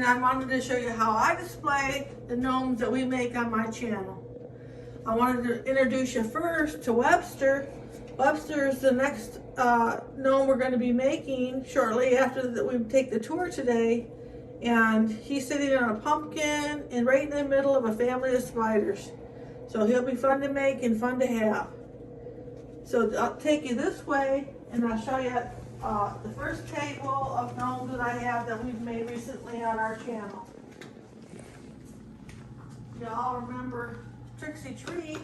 I wanted to show you how I display the gnomes that we make on my channel. I wanted to introduce you first to Webster. Webster is the next gnome we're going to be making shortly after that we take the tour today. And he's sitting on a pumpkin and right in the middle of a family of spiders. So he'll be fun to make and fun to have. So I'll take you this way and I'll show you the first table of gnomes that I have that we've made recently on our channel. Y'all remember Trixie Tree?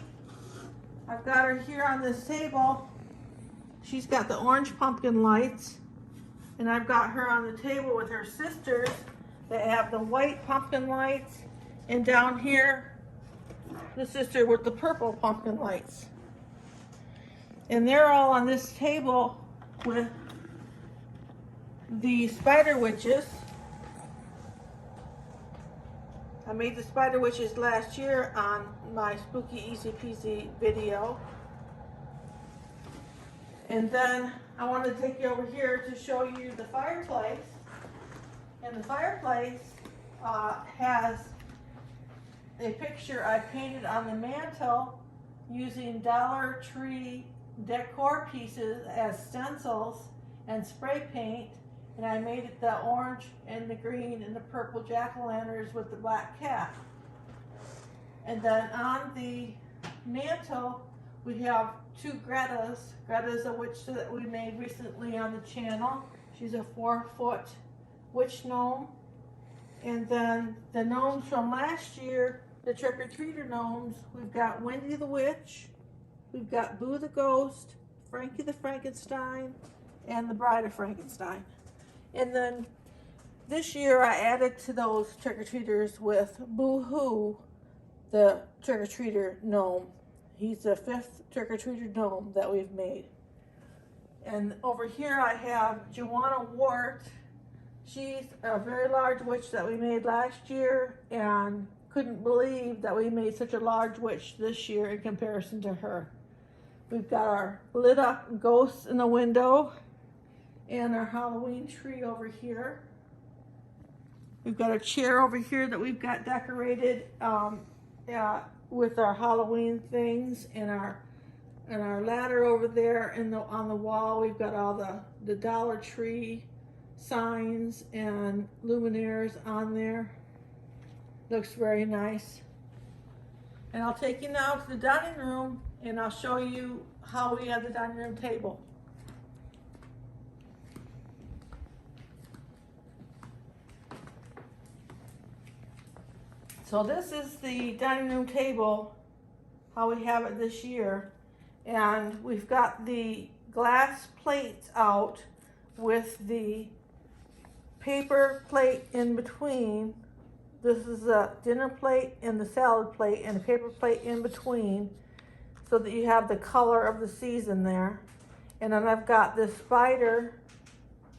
I've got her here on this table. She's got the orange pumpkin lights, and I've got her on the table with her sisters that have the white pumpkin lights, and down here the sister with the purple pumpkin lights. And they're all on this table with the spider witches. I made the spider witches last year on my Spooky Easy Peasy video. And then I want to take you over here to show you the fireplace. And the fireplace has a picture I painted on the mantle using Dollar Tree decor pieces as stencils and spray paint. And I made it the orange and the green and the purple jack-o'-lanterns with the black cat. And then on the mantle, we have two Gretas. Greta's a witch that we made recently on the channel. She's a 4-foot witch gnome. And then the gnomes from last year, the trick-or-treater gnomes, we've got Wendy the Witch, we've got Boo the Ghost, Frankie the Frankenstein, and the Bride of Frankenstein. And then this year I added to those trick-or-treaters with Boo Hoo, the trick-or-treater gnome. He's the 5th trick-or-treater gnome that we've made. And over here I have Joanna Wart. She's a very large witch that we made last year and couldn't believe that we made such a large witch this year in comparison to her. We've got our lit up ghosts in the window and our Halloween tree over here. We've got a chair over here that we've got decorated with our Halloween things, and our ladder over there on the wall. We've got all the Dollar Tree signs and luminaires on there. Looks very nice. And I'll take you now to the dining room and I'll show you how we have the dining room table. So this is the dining room table, how we have it this year. And we've got the glass plates out with the paper plate in between. This is a dinner plate and the salad plate and a paper plate in between so that you have the color of the season there. And then I've got this spider,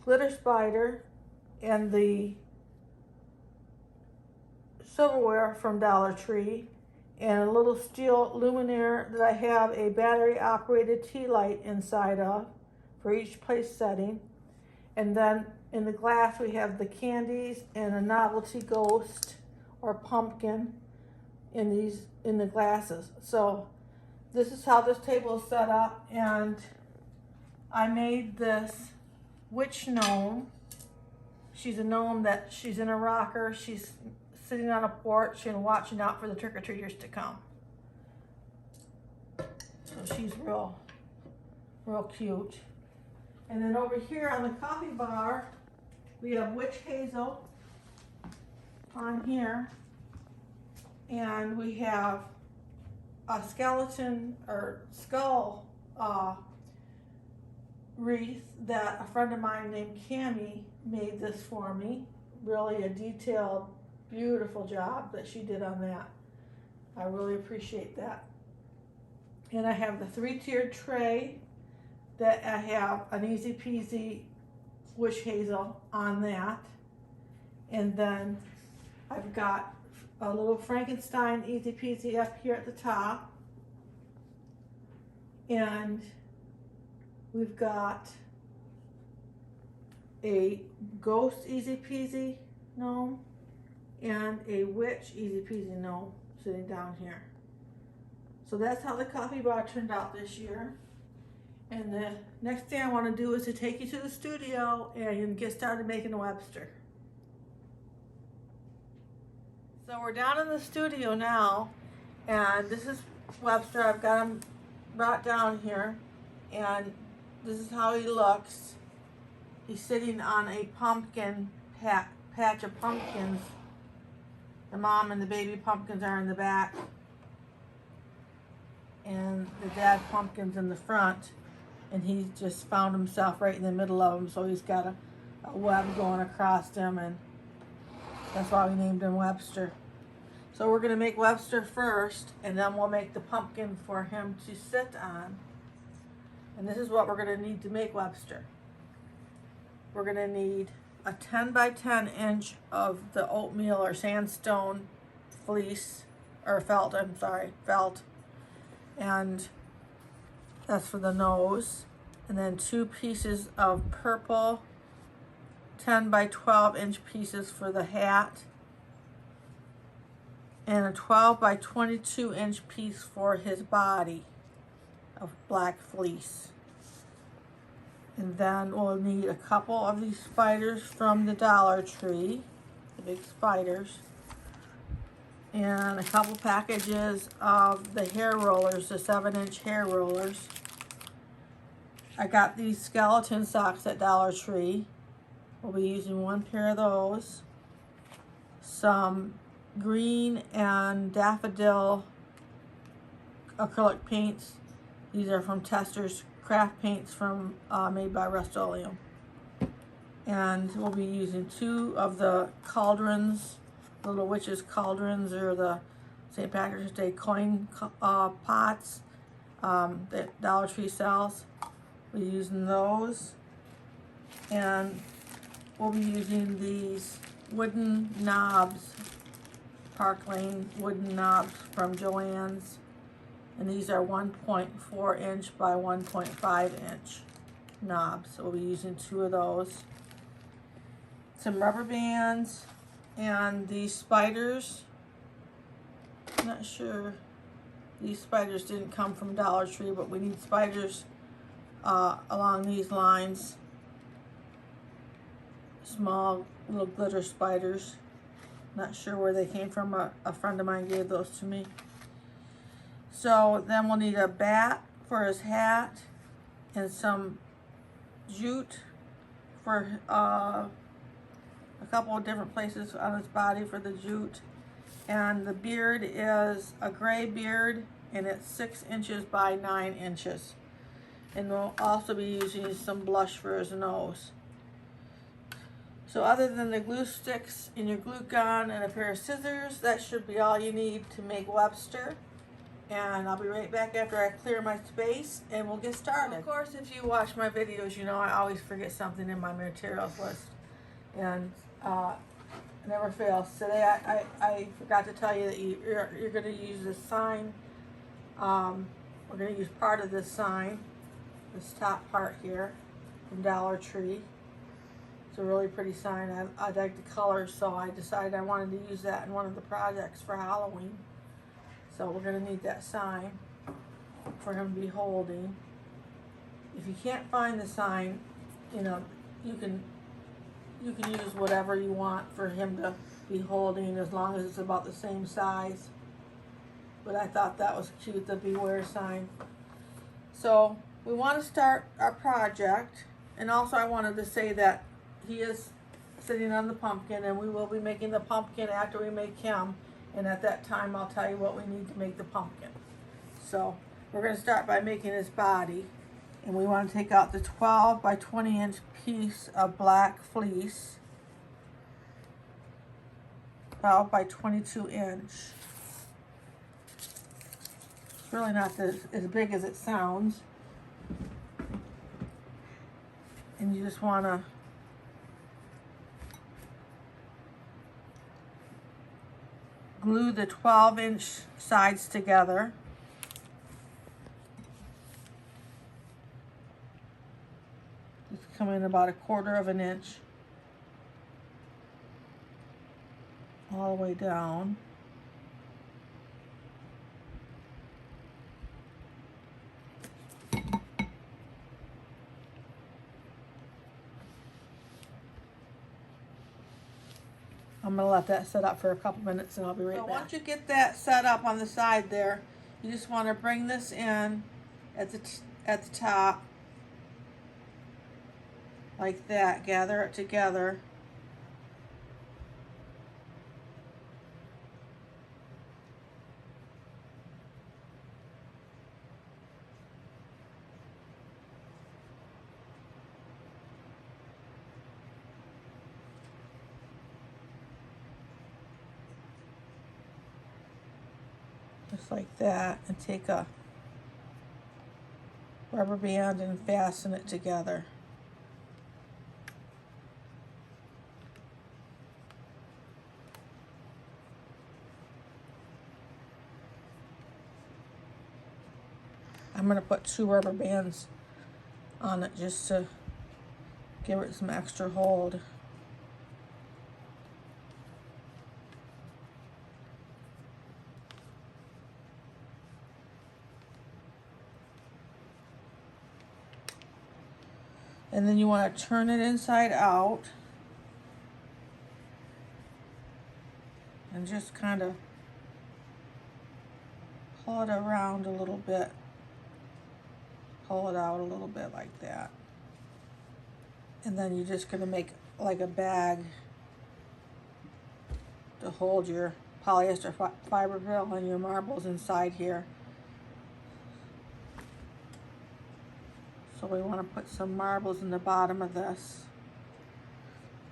glitter spider, and the silverware from Dollar Tree, and a little steel luminaire that I have a battery operated tea light inside of for each place setting. And then in the glass we have the candies and a novelty ghost or pumpkin in the glasses. So this is how this table is set up, and I made this witch gnome. She's a gnome that she's in a rocker. She's sitting on a porch and watching out for the trick-or-treaters to come. So she's real cute. And then over here on the coffee bar, we have witch hazel on here. And we have a skeleton or skull wreath that a friend of mine named Cammie made this for me. Really a detailed, beautiful job that she did on that. I really appreciate that. And I have the 3-tiered tray that I have an Easy Peasy witch hazel on that. And then I've got a little Frankenstein Easy Peasy up here at the top. And we've got a ghost Easy Peasy gnome and a witch easy peasy gnome sitting down here. So that's how the coffee bar turned out this year. And the next thing I want to do is to take you to the studio and get started making a Webster. So we're down in the studio now, and this is Webster. I've got him brought down here, and this is how he looks. He's sitting on a pumpkin patch of pumpkins. The mom and the baby pumpkins are in the back, and the dad pumpkin's in the front, and he just found himself right in the middle of them, so he's got a web going across him, and that's why we named him Webster. So we're going to make Webster first, and then we'll make the pumpkin for him to sit on. And this is what we're going to need to make Webster. We're going to need a 10 by 10 inch of the oatmeal or sandstone fleece, or felt, felt. And that's for the nose. And then 2 pieces of purple 10 by 12 inch pieces for the hat, and a 12 by 22 inch piece for his body of black fleece. And then we'll need a couple of these spiders from the Dollar Tree, the big spiders, and a couple packages of the hair rollers, the 7-inch hair rollers. I got these skeleton socks at Dollar Tree. We'll be using 1 pair of those. Some green and daffodil acrylic paints. These are from Tester's Craft Paints from made by Rust-Oleum. And we'll be using 2 of the cauldrons, little witches cauldrons, or the St. Patrick's Day coin pots that Dollar Tree sells. We're using those. And we'll be using these wooden knobs, Park Lane wooden knobs from Joann's. And these are 1.4 inch by 1.5 inch knobs. So we'll be using 2 of those. Some rubber bands, and these spiders. I'm not sure. These spiders didn't come from Dollar Tree, but we need spiders along these lines. Small little glitter spiders. Not sure where they came from. A friend of mine gave those to me. So then we'll need a bat for his hat, and some jute for a couple of different places on his body for the jute. And the beard is a gray beard, and it's 6 inches by 9 inches. And we'll also be using some blush for his nose. So other than the glue sticks and your glue gun and a pair of scissors, that should be all you need to make Webster. And I'll be right back after I clear my space, and we'll get started. Of course, if you watch my videos, you know I always forget something in my materials list. And it never fails. Today I forgot to tell you that you're going to use this sign. We're going to use part of this sign, this top part here, from Dollar Tree. It's a really pretty sign. I like the colors, so I decided I wanted to use that in one of the projects for Halloween. So we're going to need that sign for him to be holding. If you can't find the sign, you know, you can use whatever you want for him to be holding, as long as it's about the same size. But I thought that was cute, the beware sign. So we want to start our project, and also I wanted to say that he is sitting on the pumpkin, and we will be making the pumpkin after we make him. And at that time, I'll tell you what we need to make the pumpkin. So we're going to start by making his body. And we want to take out the 12 by 20 inch piece of black fleece. 12 by 22 inch. It's really not as big as it sounds. And you just want to glue the 12-inch sides together. Just come in about 1/4 of an inch. all the way down. I'm going to let that set up for a couple minutes and I'll be right back. Once you get that set up on the side there, you just want to bring this in at the top like that. Gather it together. Just like that, and take a rubber band and fasten it together. I'm going to put 2 rubber bands on it just to give it some extra hold. And then you want to turn it inside out and just kind of pull it around a little bit. Pull it out a little bit like that. And then you're just going to make like a bag to hold your polyester fiberglass and your marbles inside here. So we want to put some marbles in the bottom of this.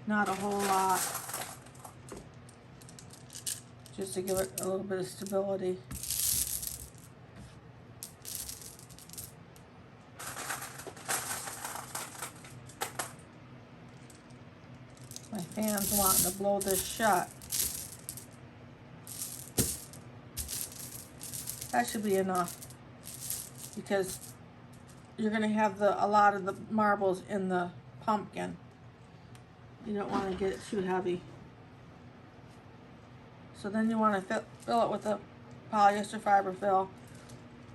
Not a whole lot. Just to give it a little bit of stability. My fan's wanting to blow this shut. That should be enough, because you're going to have a lot of the marbles in the pumpkin. You don't want to get it too heavy. So then you want to fill it with the polyester fiber fill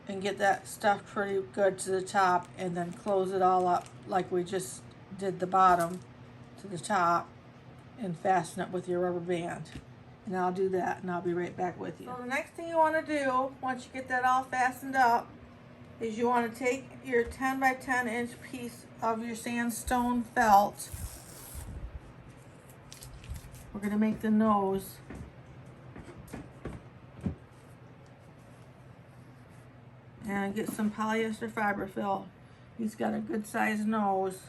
and get that stuffed pretty good to the top, and then close it all up like we just did the bottom to the top, and fasten it with your rubber band. And I'll do that and I'll be right back with you. So the next thing you want to do, once you get that all fastened up, is you want to take your 10 by 10 inch piece of your sandstone felt. We're going to make the nose. And get some polyester fiber fill. He's got a good sized nose.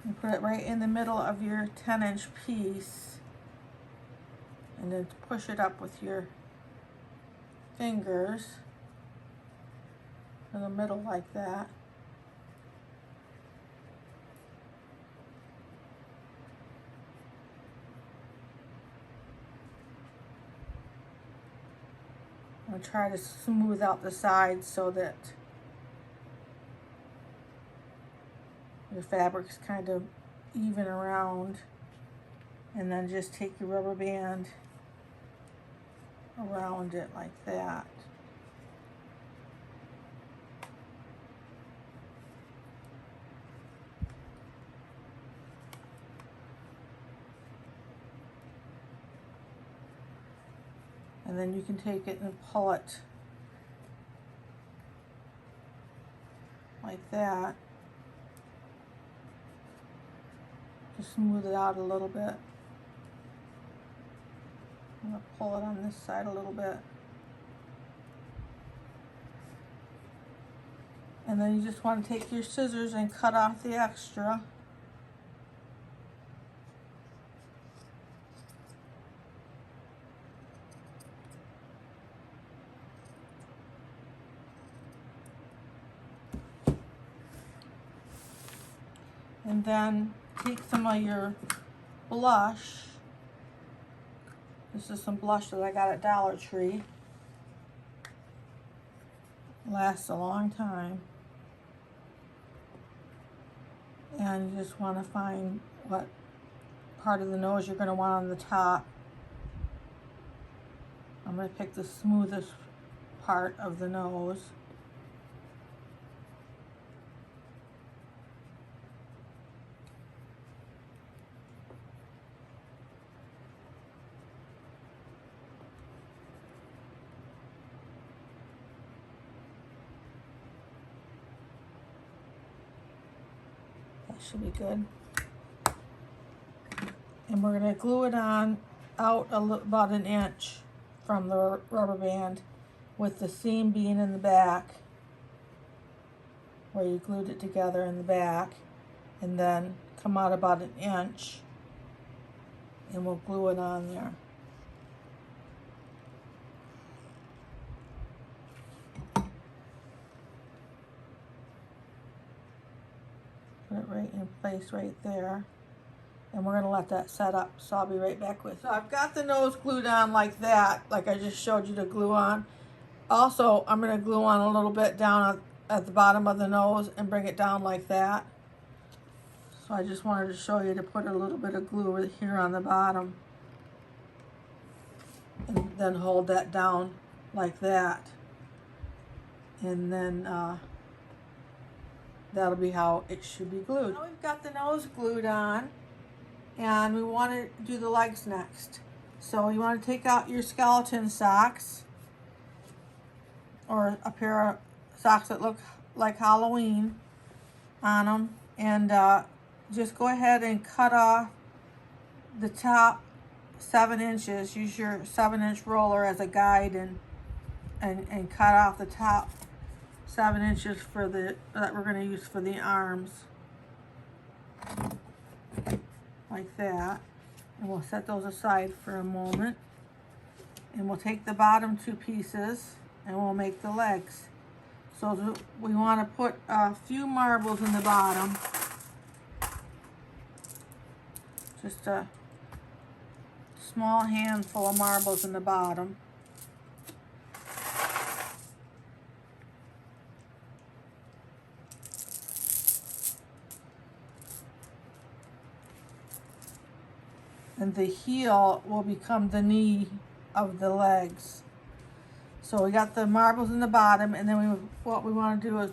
And put it right in the middle of your 10-inch piece. And then push it up with your fingers in the middle like that. I'm going to try to smooth out the sides so that your fabric's kind of even around. And then just take your rubber band around it like that. And then you can take it and pull it like that to smooth it out a little bit. I'm going to pull it on this side a little bit. And then you just want to take your scissors and cut off the extra. And then take some of your blush. This is some blush that I got at Dollar Tree. Lasts a long time. And you just want to find what part of the nose you're going to want on the top. I'm going to pick the smoothest part of the nose. That should be good. And we're going to glue it on out about an inch from the rubber band, with the seam being in the back where you glued it together in the back, and then come out about an inch and we'll glue it on there. Put it right in place right there. And we're going to let that set up, so I'll be right back with you. So I've got the nose glued on like that, like I just showed you to glue on. Also, I'm going to glue on a little bit down at the bottom of the nose and bring it down like that. So I just wanted to show you to put a little bit of glue here on the bottom. And then hold that down like that. And then that'll be how it should be glued. Now we've got the nose glued on. And we want to do the legs next. So you want to take out your skeleton socks, or a pair of socks that look like Halloween on them, and just go ahead and cut off the top 7 inches. Use your 7-inch roller as a guide and cut off the top 7 inches for that we're going to use for the arms. Like that, and we'll set those aside for a moment, and we'll take the bottom 2 pieces and we'll make the legs. So we want to put a few marbles in the bottom, just a small handful of marbles in the bottom. And the heel will become the knee of the legs. So we got the marbles in the bottom, and then what we want to do is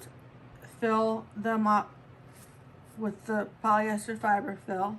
fill them up with the polyester fiber fill.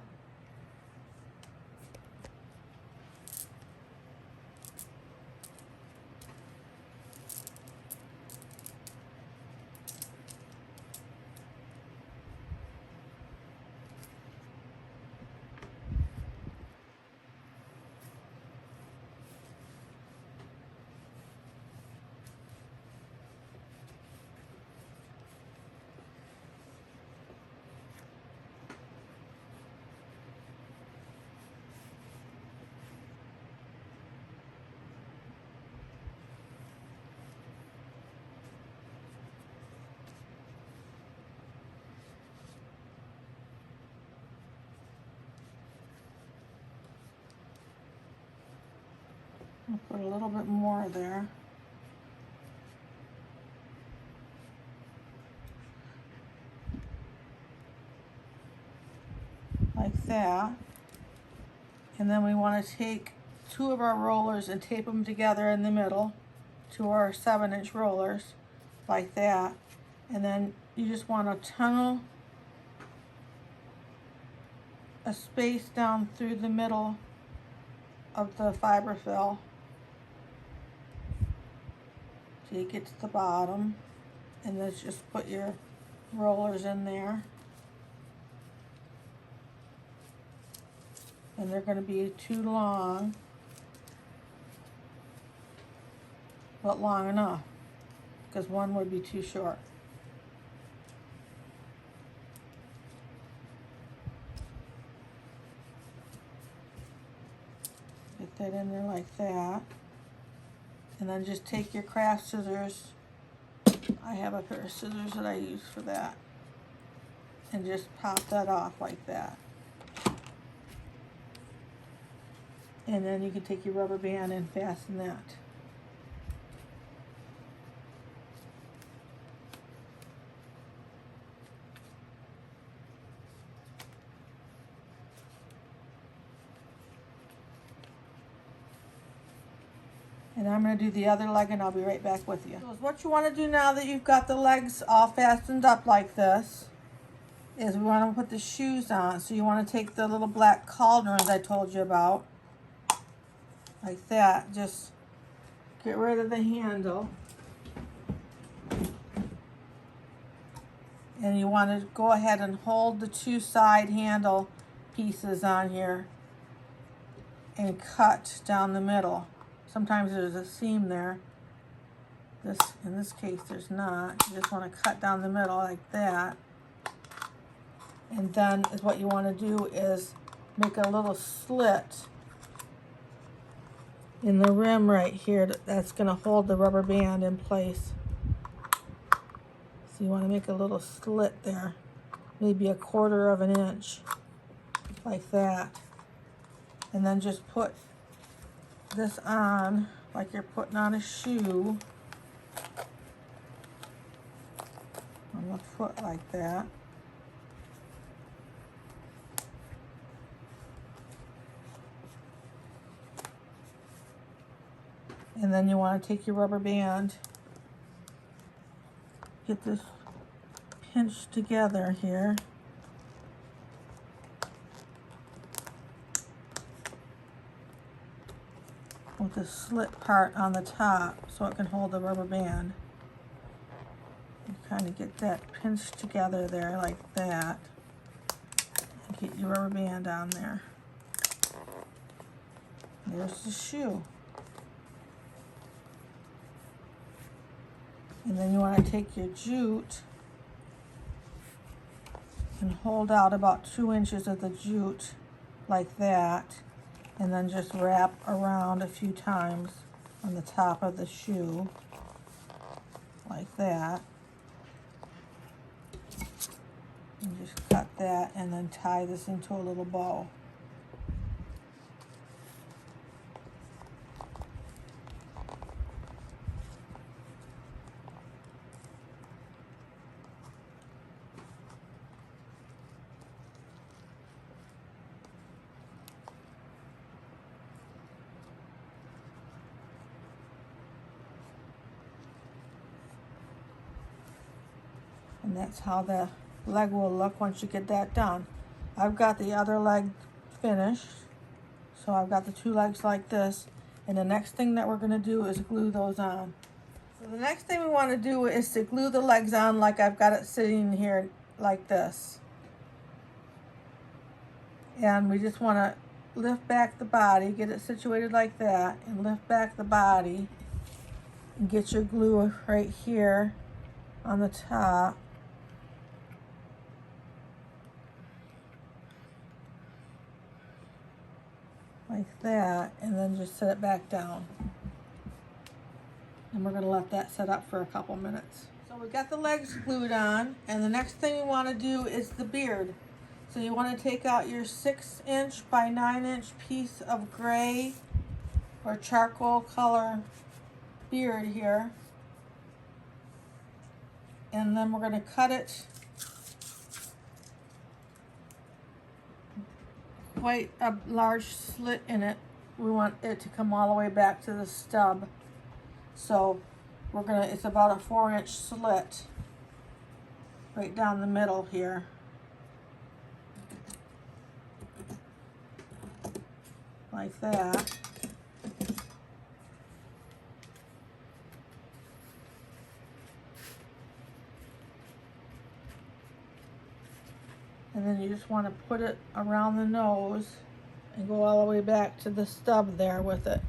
I'll put a little bit more there. Like that. And then we want to take 2 of our rollers and tape them together in the middle to our 7-inch rollers, like that. And then you just want to tunnel a space down through the middle of the fiber fill till you get to the bottom, and then just put your rollers in there. And they're going to be too long, but long enough, because one would be too short. Get that in there like that. And then just take your craft scissors. I have a pair of scissors that I use for that. And just pop that off like that. And then you can take your rubber band and fasten that. And I'm going to do the other leg and I'll be right back with you. So what you want to do now that you've got the legs all fastened up like this is we want to put the shoes on. So you want to take the little black cauldrons I told you about, like that. Just get rid of the handle. And you want to go ahead and hold the two side handle pieces on here and cut down the middle. Sometimes there's a seam there. In this case, there's not. You just want to cut down the middle like that. And then what you want to do is make a little slit in the rim right here that's going to hold the rubber band in place. So you want to make a little slit there, maybe 1/4 of an inch, like that. And then just put this on like you're putting on a shoe on the foot like that. And then you want to take your rubber band, get this pinched together here. With the slit part on the top so it can hold the rubber band. You kind of get that pinched together there like that. And get your rubber band on there. There's the shoe. And then you want to take your jute and hold out about 2 inches of the jute like that, and then just wrap around a few times on the top of the shoe like that. And just cut that and then tie this into a little bow. And that's how the leg will look once you get that done. I've got the other leg finished. So I've got the 2 legs like this. And the next thing that we're going to do is glue those on. So the next thing we want to do is to glue the legs on like I've got it sitting here like this. And we just want to lift back the body, get it situated like that, and lift back the body. And get your glue right here on the top. Like that, and then just set it back down. And we're going to let that set up for a couple minutes. So we got the legs glued on, and the next thing we want to do is the beard. So you want to take out your 6" by 9" piece of gray or charcoal color beard here. And then we're going to cut it quite a large slit in it. We want it to come all the way back to the stub. So it's about a 4" slit right down the middle here. Like that. And then you just want to put it around the nose and go all the way back to the stub there with it.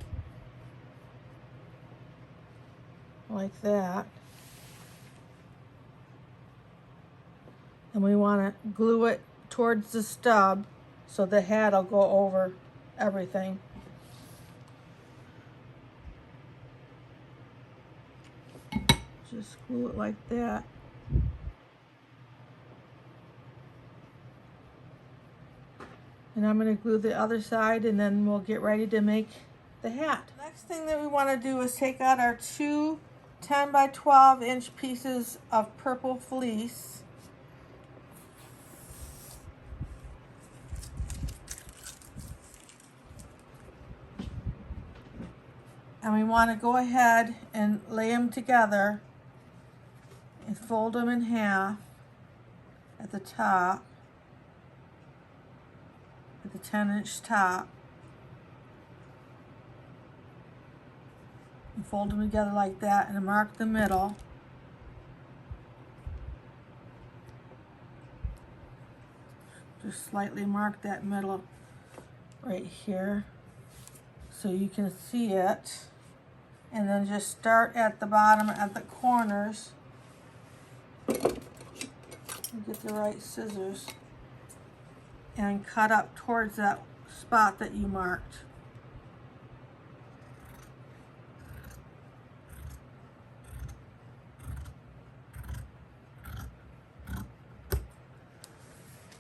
Like that. And we want to glue it towards the stub so the head will go over everything. Just glue it like that. And I'm going to glue the other side, and then we'll get ready to make the hat. Next thing that we want to do is take out our 2 10 by 12" pieces of purple fleece. And we want to go ahead and lay them together and fold them in half at the top, at the 10-inch top. And fold them together like that and mark the middle. Just slightly mark that middle right here so you can see it. And then just start at the bottom, at the corners. Get the right scissors and cut up towards that spot that you marked.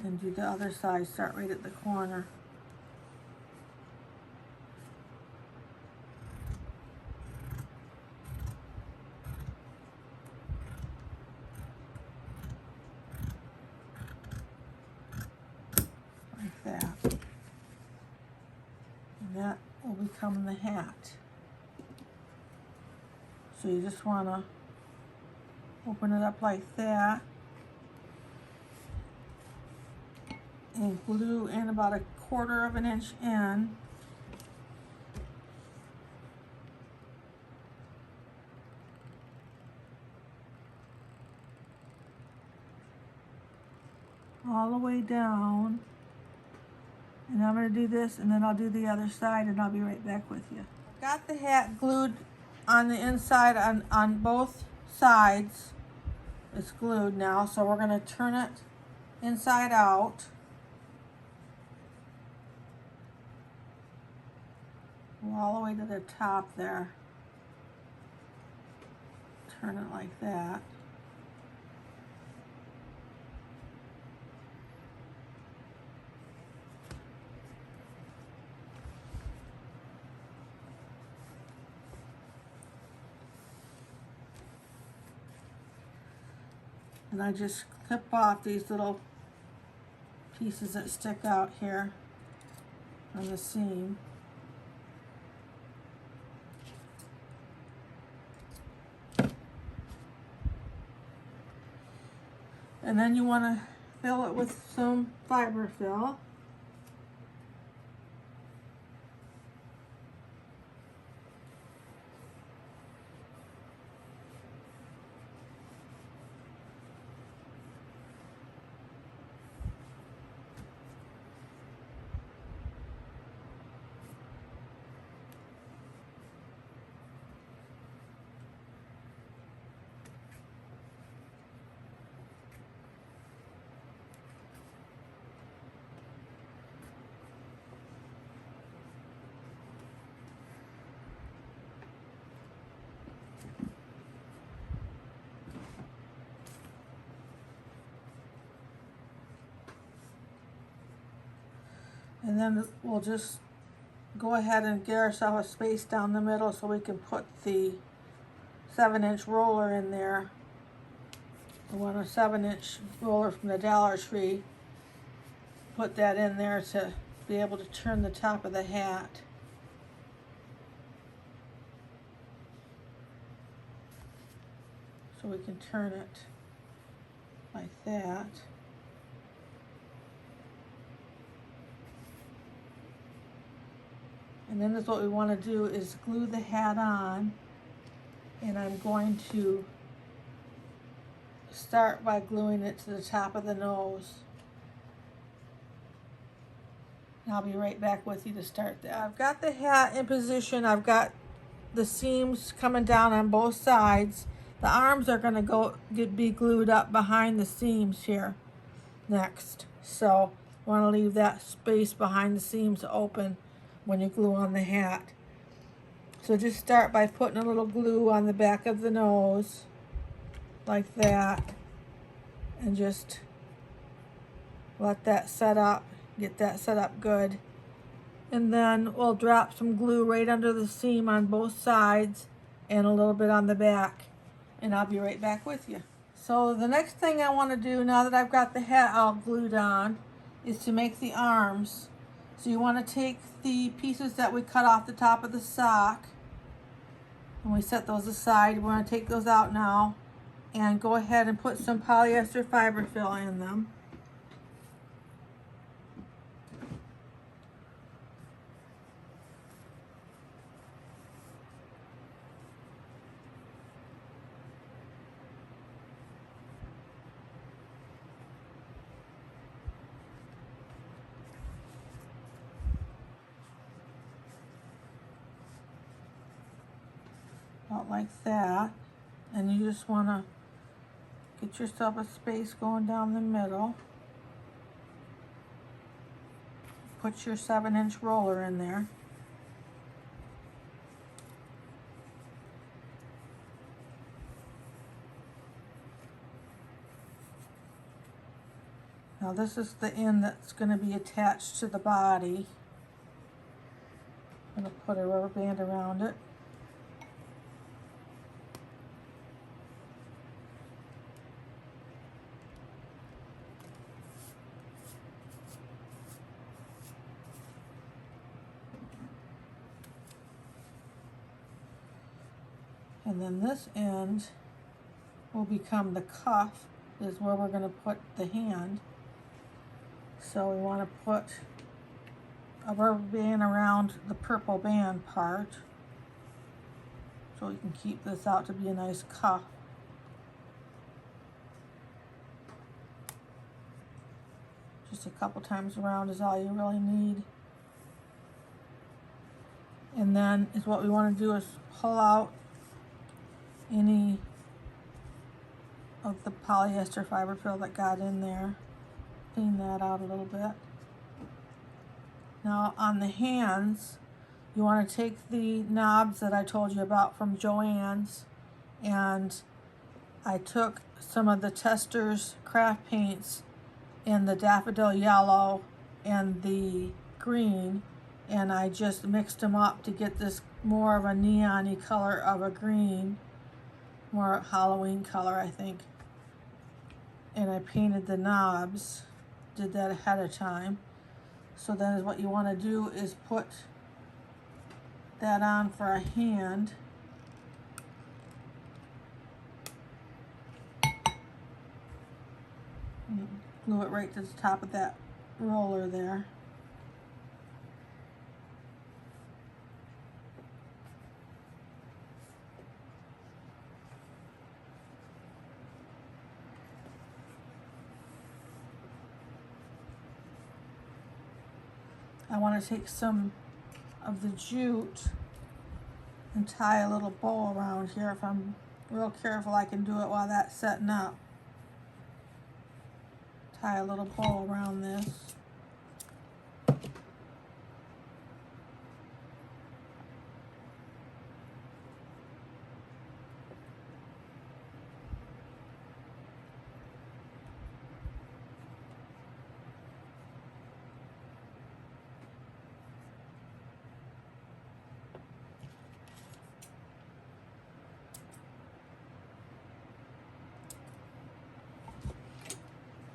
And do the other side, start right at the corner. Like that. And that will become the hat. So you just want to open it up like that. And glue in about 1/4 of an inch in. All the way down. And I'm going to do this and then I'll do the other side and I'll be right back with you. I've got the hat glued on the inside on both sides. It's glued now, so we're going to turn it inside out. All the way to the top there. Turn it like that. And I just clip off these little pieces that stick out here on the seam. And then you want to fill it with some fiber fill. And then we'll just go ahead and get ourselves a space down the middle so we can put the 7-inch roller in there. I want a 7-inch roller from the Dollar Tree. Put that in there to be able to turn the top of the hat. So we can turn it like that. And then that's what we want to do is glue the hat on. And I'm going to start by gluing it to the top of the nose. And I'll be right back with you to start that. I've got the hat in position. I've got the seams coming down on both sides. The arms are going to be glued up behind the seams here next. So I want to leave that space behind the seams open when you glue on the hat. So just start by putting a little glue on the back of the nose like that and just let that set up, get that set up good. And then we'll drop some glue right under the seam on both sides and a little bit on the back, and I'll be right back with you. So the next thing I want to do now that I've got the hat all glued on is to make the arms. So you want to take the pieces that we cut off the top of the sock And we set those aside. We're going to take those out now and go ahead and put some polyester fiber fill in them. About like that. And you just want to get yourself a space going down the middle. Put your 7-inch roller in there. Now this is the end that's going to be attached to the body. I'm going to put a rubber band around it. And then this end will become the cuff, is where we're going to put the hand. So we want to put a rubber band around the purple band part so we can keep this out to be a nice cuff. Just a couple times around is all you really need. And then is what we want to do is pull out any of the polyester fiber fill that got in there. Clean that out a little bit. Now on the hands, you want to take the knobs that I told you about from Joann's, and I took some of the Testors craft paints in the daffodil yellow and the green, and I just mixed them up to get this more of a neon-y color of a green, more Halloween color, I think. And I painted the knobs, did that ahead of time. So then what you want to do is put that on for a hand. And glue it right to the top of that roller there. I want to take some of the jute and tie a little bow around here. If I'm real careful, I can do it while that's setting up. Tie a little bow around this.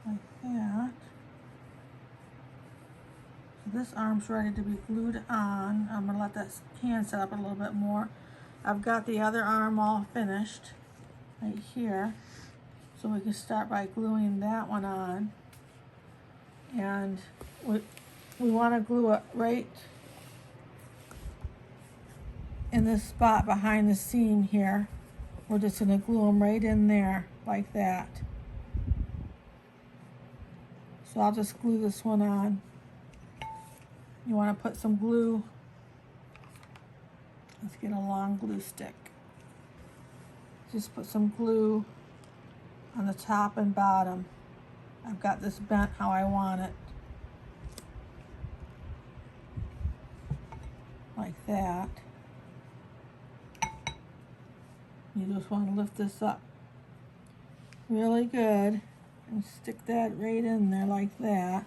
Like that. So this arm's ready to be glued on. I'm going to let that hand set up a little bit more. I've got the other arm all finished right here. So we can start by gluing that one on. And we want to glue it right in this spot behind the seam here. We're just going to glue them right in there like that. So I'll just glue this one on. You want to put some glue. Let's get a long glue stick. Just put some glue on the top and bottom. I've got this bent how I want it. Like that. You just want to lift this up really good and stick that right in there like that.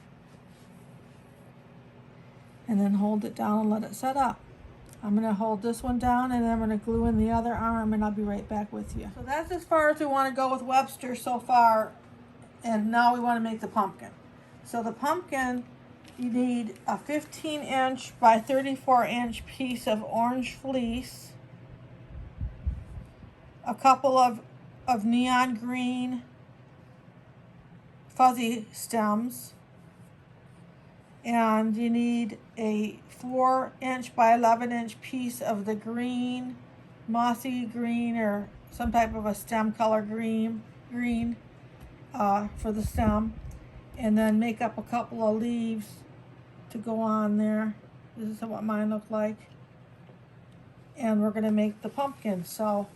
And then hold it down and let it set up. I'm going to hold this one down and then I'm going to glue in the other arm and I'll be right back with you. So that's as far as we want to go with Webster so far. And now we want to make the pumpkin. So the pumpkin, you need a 15-inch by 34-inch piece of orange fleece. a couple of neon green fuzzy stems, and you need a 4-inch by 11-inch piece of the green, mossy green, or some type of a stem color green for the stem, and then make up a couple of leaves to go on there. This is what mine look like. And we're gonna make the pumpkin. So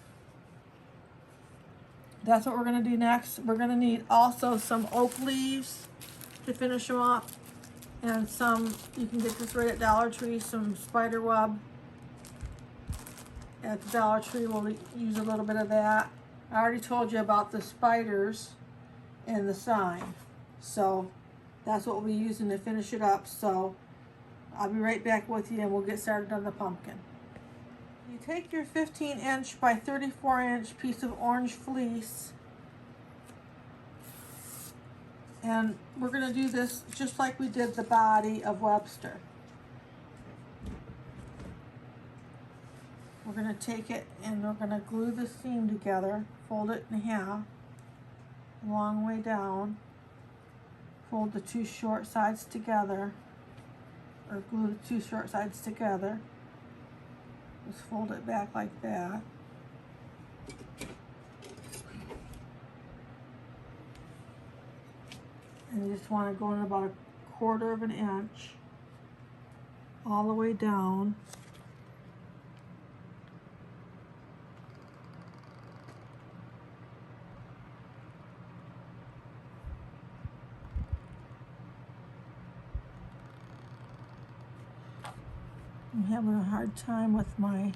that's what we're gonna do next. We're gonna need also some oak leaves to finish them up, and some, you can get this right at Dollar Tree, some spider web. At the Dollar Tree, we'll use a little bit of that. I already told you about the spiders and the sign. So that's what we'll be using to finish it up. So I'll be right back with you and we'll get started on the pumpkin. You take your 15-inch by 34-inch piece of orange fleece, and we're going to do this just like we did the body of Webster. We're going to take it and we're going to glue the seam together, fold it in half, a long way down, fold the two short sides together, or glue the two short sides together. Just fold it back like that. And you just want to go in about 1/4 of an inch all the way down. I'm having a hard time with my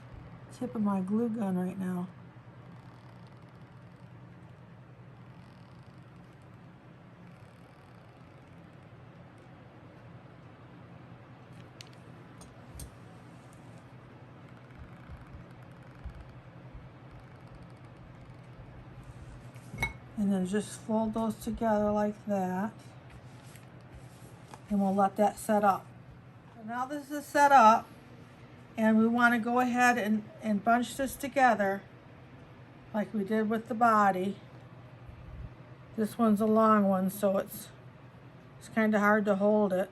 tip of my glue gun right now. And then just fold those together like that. And we'll let that set up. So now this is set up, and we want to go ahead and bunch this together like we did with the body. This one's a long one, so it's kind of hard to hold it.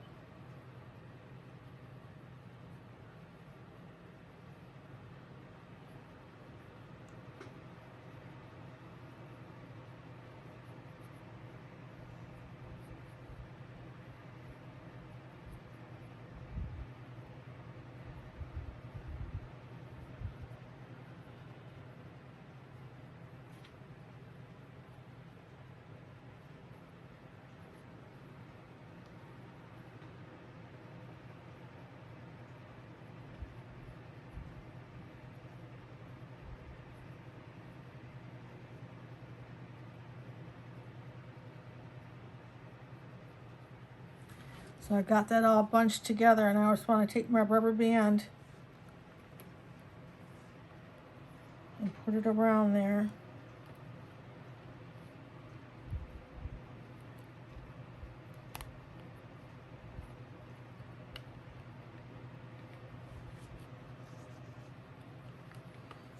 So I got that all bunched together, and I just want to take my rubber band and put it around there.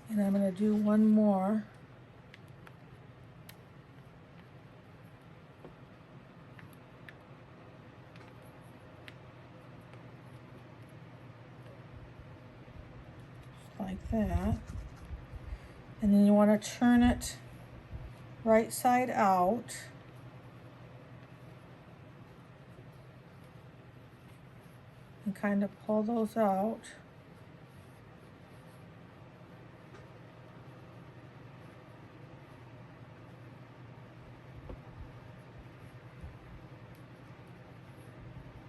And I'm going to do one more. Like that. And then you want to turn it right side out. And kind of pull those out.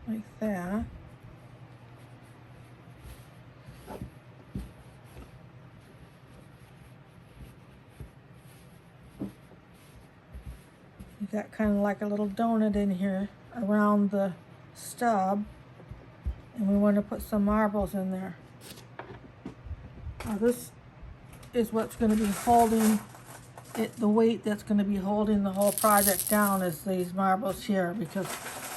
Like that. You got kind of like a little donut in here around the stub, and we want to put some marbles in there. Now this is what's going to be holding it, the weight that's going to be holding the whole project down is these marbles here, because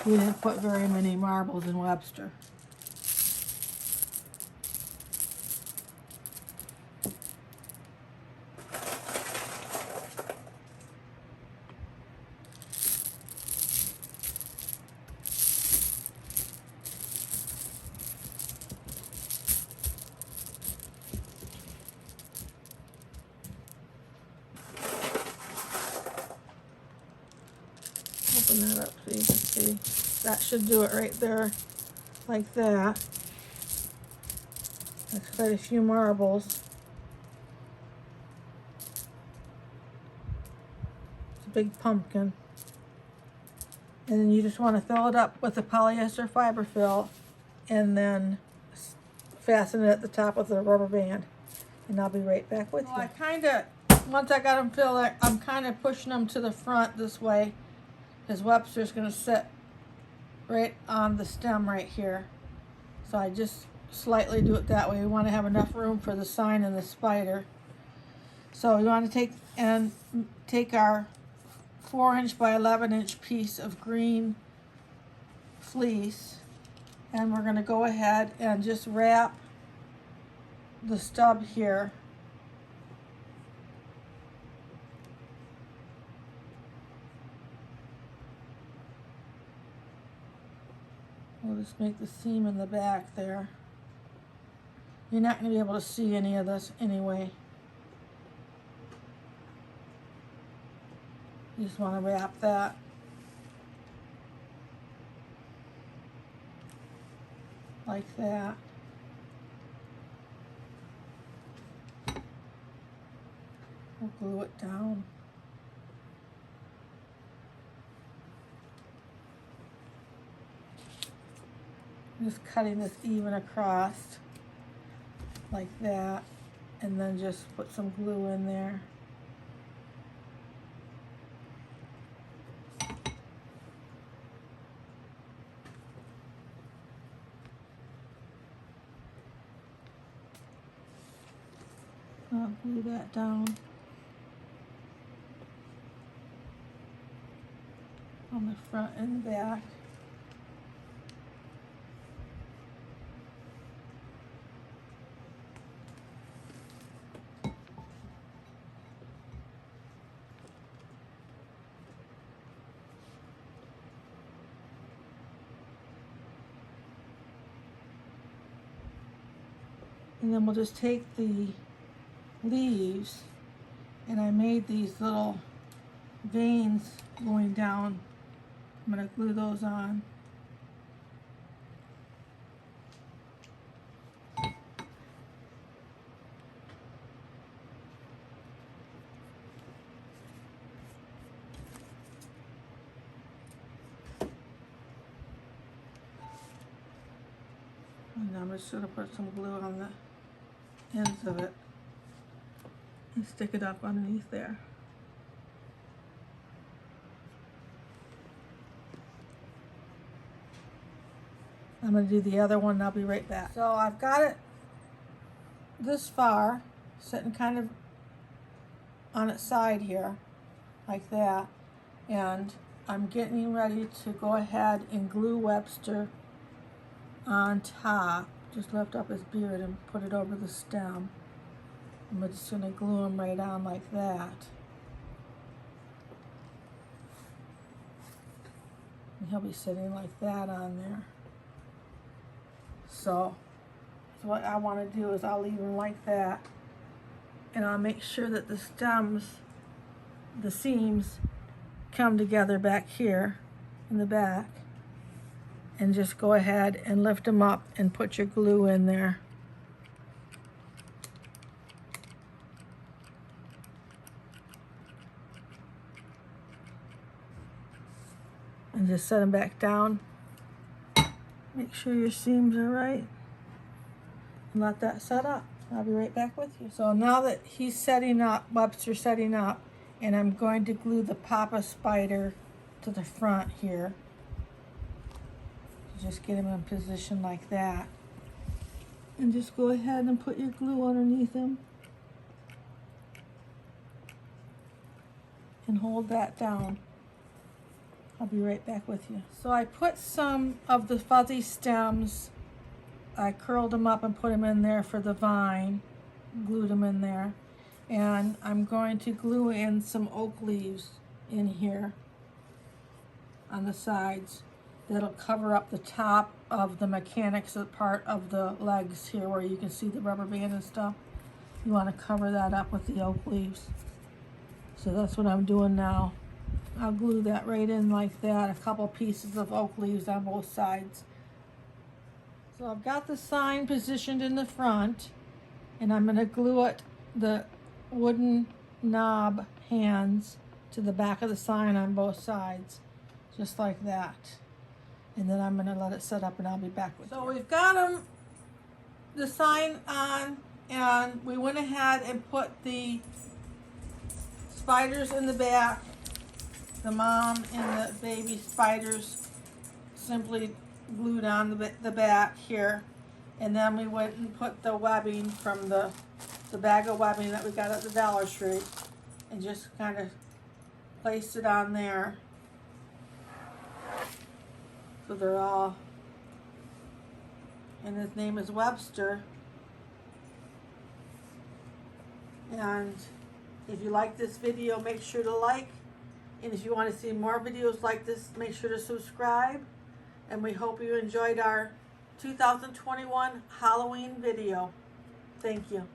we didn't put very many marbles in Webster. open that up so you can see. That should do it right there, like that. That's quite a few marbles. It's a big pumpkin. And then you just want to fill it up with a polyester fiber fill and then fasten it at the top with a rubber band. And I'll be right back with you. Once I got them filled, I'm kind of pushing them to the front this way, because Webster's going to sit right on the stem right here. So I just slightly do it that way. We want to have enough room for the sign and the spider. So we want to take our 4" by 11" piece of green fleece, and we're going to go ahead and just wrap the stub here. We'll just make the seam in the back there. You're not going to be able to see any of this anyway. You just want to wrap that. Like that. We'll glue it down. Just cutting this even across, like that, and then just put some glue in there. I'll glue that down on the front and the back. And then we'll just take the leaves, and I made these little veins going down. I'm going to glue those on. And I'm just going to put some glue on the ends of it and stick it up underneath there. I'm going to do the other one and I'll be right back. So I've got it this far, sitting kind of on its side here, like that, and I'm getting ready to go ahead and glue Webster on top. Just lift up his beard and put it over the stem. I'm just going to glue him right on like that. And he'll be sitting like that on there. So what I want to do is I'll leave him like that, and I'll make sure that the stems, the seams, come together back here in the back, and just go ahead and lift them up and put your glue in there. And just set them back down. Make sure your seams are right. And let that set up. I'll be right back with you. So now that he's setting up, Webster's setting up, and I'm going to glue the Papa spider to the front here. Just get him in position like that. And just go ahead and put your glue underneath him. And hold that down. I'll be right back with you. So I put some of the fuzzy stems, I curled them up and put them in there for the vine, glued them in there. And I'm going to glue in some oak leaves in here on the sides. That'll cover up the top of the mechanics part of the legs here where you can see the rubber band and stuff. You want to cover that up with the oak leaves. So that's what I'm doing now. I'll glue that right in like that, a couple pieces of oak leaves on both sides. So I've got the sign positioned in the front, and I'm going to glue it, the wooden knob hands, to the back of the sign on both sides, just like that. And then I'm going to let it set up, and I'll be back with you. So we've got the sign on, and we went ahead and put the spiders in the back. The mom and the baby spiders simply glued on the back here. And then we went and put the webbing from the bag of webbing that we got at the Dollar Tree, and just kind of placed it on there. So they're all, and his name is Webster. And if you like this video, make sure to like. And if you want to see more videos like this, make sure to subscribe. And we hope you enjoyed our 2021 Halloween video. Thank you.